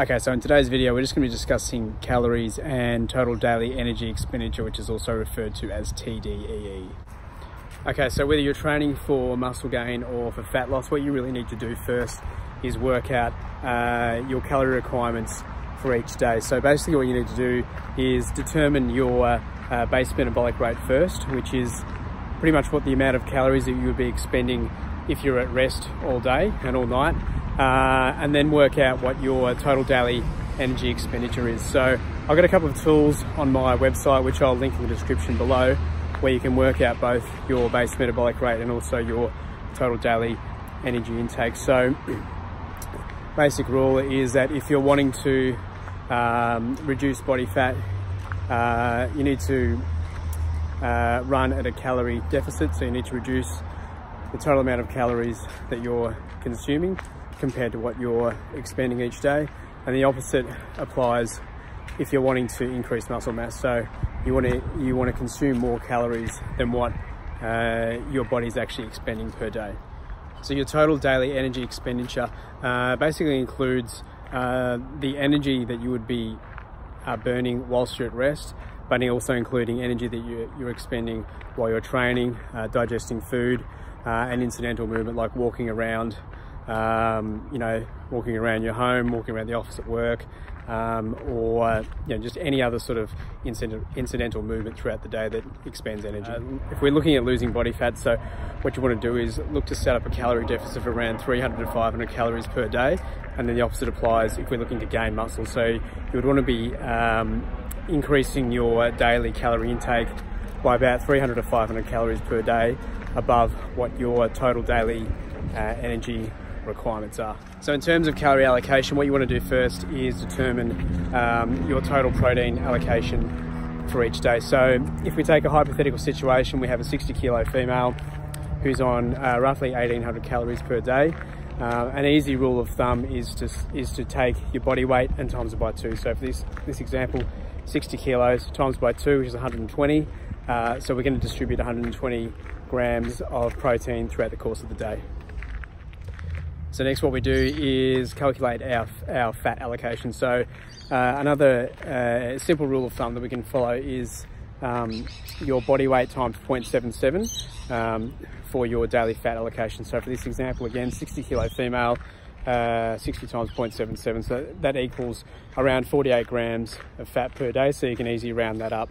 Okay, so in today's video, we're just going to be discussing calories and total daily energy expenditure, which is also referred to as TDEE. Okay, so whether you're training for muscle gain or for fat loss, what you really need to do first is work out your calorie requirements for each day. So basically what you need to do is determine your base metabolic rate first, which is pretty much what the amount of calories that you would be expending if you're at rest all day and all night. And then work out what your total daily energy expenditure is. So I've got a couple of tools on my website, which I'll link in the description below, where you can work out both your base metabolic rate and also your total daily energy intake. So basic rule is that if you're wanting to reduce body fat, you need to run at a calorie deficit. So you need to reduce the total amount of calories that you're consuming compared to what you're expending each day. And the opposite applies if you're wanting to increase muscle mass. So you want to consume more calories than what your body's actually expending per day. So your total daily energy expenditure basically includes the energy that you would be burning whilst you're at rest, but also including energy that you're expending while you're training, digesting food, and incidental movement like walking around, walking around your home, walking around the office at work, or just any other sort of incidental movement throughout the day that expends energy. If we're looking at losing body fat, so what you want to do is look to set up a calorie deficit of around 300 to 500 calories per day, and then the opposite applies if we're looking to gain muscle. So you would want to be increasing your daily calorie intake by about 300 to 500 calories per day above what your total daily energy requirements are. So in terms of calorie allocation, what you want to do first is determine your total protein allocation for each day. So if we take a hypothetical situation, we have a 60 kilo female who's on roughly 1800 calories per day. An easy rule of thumb is to take your body weight and times it by 2. So for this example, 60 kilos times by 2, which is 120. So we're going to distribute 120 grams of protein throughout the course of the day. So next what we do is calculate our fat allocation. So another simple rule of thumb that we can follow is your body weight times 0.77 for your daily fat allocation. So for this example, again, 60 kilo female, 60 times 0.77, so that equals around 48 grams of fat per day. So you can easily round that up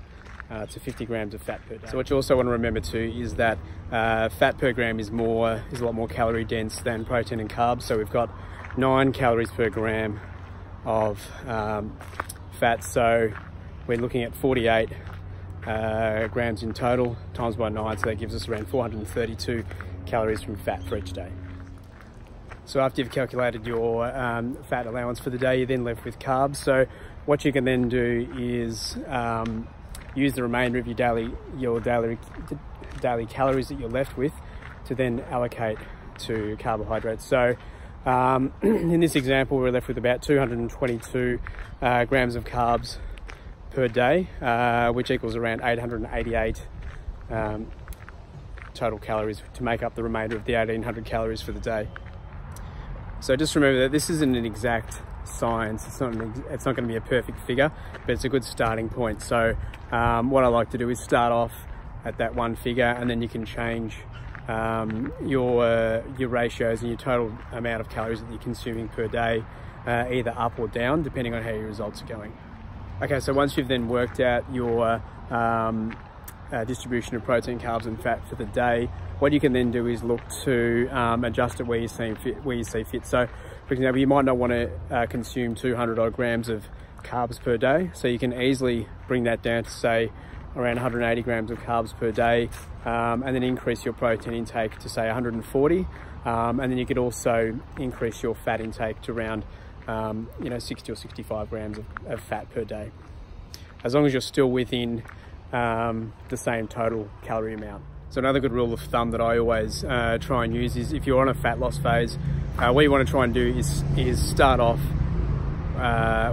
to 50 grams of fat per day. So what you also want to remember too is that fat per gram is a lot more calorie dense than protein and carbs. So we've got 9 calories per gram of fat. So we're looking at 48 grams in total times by 9. So that gives us around 432 calories from fat for each day. So after you've calculated your fat allowance for the day, you're then left with carbs. So what you can then do is use the remainder of your daily calories that you're left with to then allocate to carbohydrates. So in this example, we're left with about 222 grams of carbs per day, which equals around 888 total calories to make up the remainder of the 1800 calories for the day. So just remember that this isn't an exact science. It's not going to be a perfect figure, but it's a good starting point. So what I like to do is start off at that one figure, and then you can change your ratios and your total amount of calories that you're consuming per day, either up or down, depending on how your results are going. Okay, so once you've then worked out your distribution of protein, carbs and fat for the day, what you can then do is look to adjust it where you see fit. So for example, you might not want to consume 200 odd grams of carbs per day, so you can easily bring that down to say around 180 grams of carbs per day, and then increase your protein intake to say 140, and then you could also increase your fat intake to around 60 or 65 grams of fat per day, as long as you're still within the same total calorie amount. So another good rule of thumb that I always try and use is if you're on a fat loss phase, what you want to try and do is start off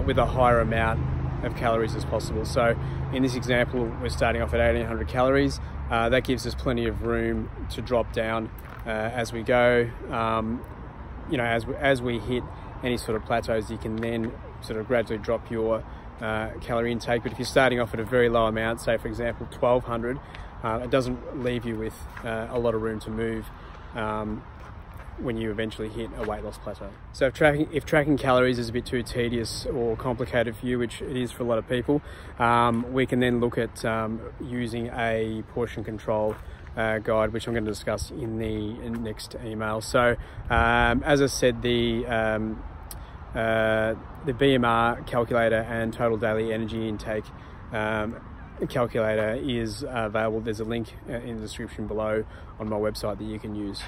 with a higher amount of calories as possible. So in this example, we're starting off at 1800 calories. That gives us plenty of room to drop down as we go. As we hit any sort of plateaus, you can then sort of gradually drop your calorie intake. But if you're starting off at a very low amount, say for example 1200, it doesn't leave you with a lot of room to move when you eventually hit a weight loss plateau. So if tracking calories is a bit too tedious or complicated for you, which it is for a lot of people, we can then look at using a portion control guide, which I'm going to discuss in the next email. So as I said, the BMR calculator and total daily energy intake calculator is available. There's a link in the description below on my website that you can use.